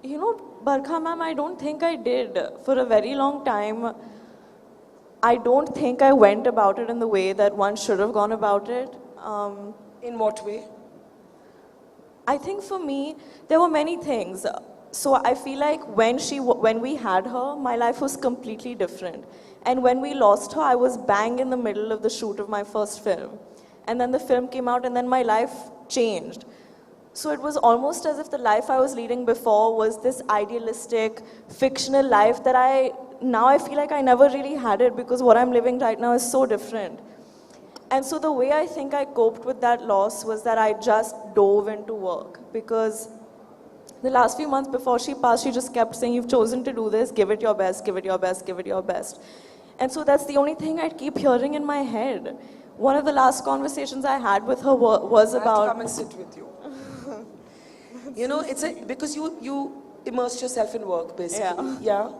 You know, Barkha ma'am, I don't think I did. For a very long time, I don't think I went about it in the way that one should have gone about it. In what way? I think for me, there were many things. So I feel like when we had her, my life was completely different. And when we lost her, I was bang in the middle of the shoot of my first film. And then the film came out and then my life changed. So it was almost as if the life I was leading before was this idealistic, fictional life that now I feel like I never really had it because what I'm living right now is so different. And so the way I think I coped with that loss was that I just dove into work because the last few months before she passed, she just kept saying, you've chosen to do this, give it your best, give it your best, give it your best. And so that's the only thing I'd keep hearing in my head. One of the last conversations I had with her was about... I have to come and sit with you. You know, because you immersed yourself in work, basically. Yeah.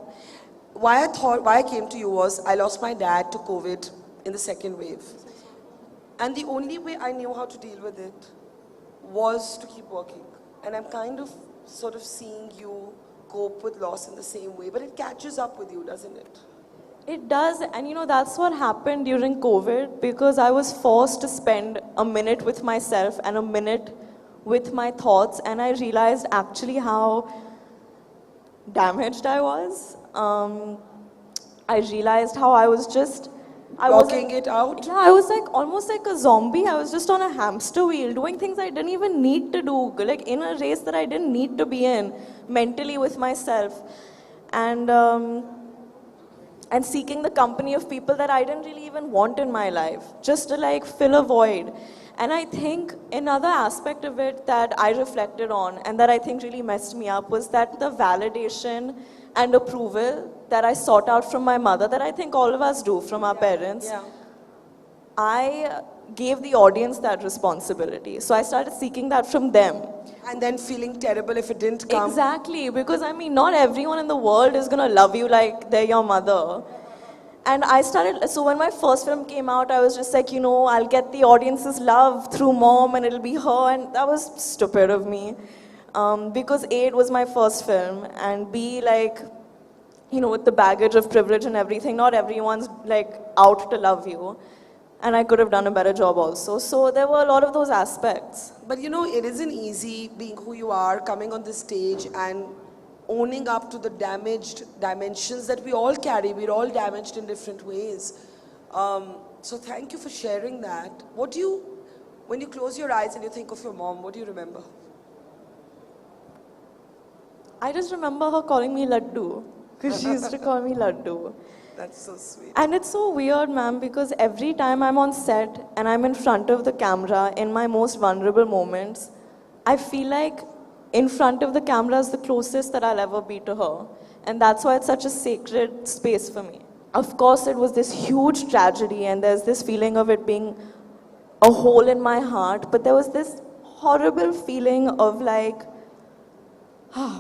Why I came to you was, I lost my dad to COVID in the second wave. And the only way I knew how to deal with it was to keep working. And I'm kind of sort of seeing you cope with loss in the same way, but it catches up with you, doesn't it? It does, and you know, that's what happened during COVID because I was forced to spend a minute with myself and a minute with my thoughts, and I realized actually how damaged I was. I realized how I was just... Blocking it out? Yeah, I was like almost like a zombie. I was just on a hamster wheel doing things I didn't even need to do, like in a race that I didn't need to be in, mentally with myself. And seeking the company of people that I didn't really even want in my life, just to like fill a void. And I think another aspect of it that I reflected on and that I think really messed me up was that the validation and approval that I sought out from my mother, that I think all of us do from our parents, I gave the audience that responsibility. So I started seeking that from them. And then feeling terrible if it didn't come. Exactly, because I mean, not everyone in the world is going to love you like they're your mother. And so when my first film came out, I was just like, you know, I'll get the audience's love through mom and it'll be her. And that was stupid of me. Because A, it was my first film, and B, like, you know, with the baggage of privilege and everything, not everyone's like out to love you. And I could have done a better job also. So there were a lot of those aspects. But you know, it isn't easy being who you are, coming on this stage and owning up to the damaged dimensions that we all carry. We're all damaged in different ways. So thank you for sharing that. When you close your eyes and you think of your mom, what do you remember? I just remember her calling me Laddu, because she used to call me Laddu. That's so sweet. And it's so weird, ma'am, because every time I'm on set and I'm in front of the camera in my most vulnerable moments, I feel like in front of the camera is the closest that I'll ever be to her. And that's why it's such a sacred space for me. Of course, it was this huge tragedy and there's this feeling of it being a hole in my heart, but there was this horrible feeling of like,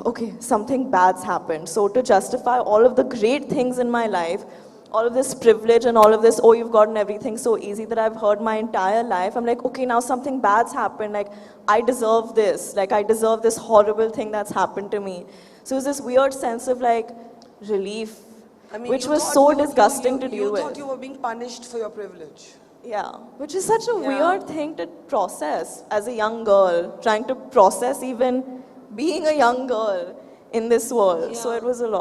okay, something bad's happened. So to justify all of the great things in my life, all of this privilege and all of this, oh, you've gotten everything so easy that I've heard my entire life, I'm like, okay, now something bad's happened. Like, I deserve this. Like, I deserve this horrible thing that's happened to me. So it was this weird sense of like relief, which was so disgusting to deal with. You thought you were being punished for your privilege. Yeah, which is such a weird thing to process as a young girl, trying to process even being a young girl in this world. So it was a lot.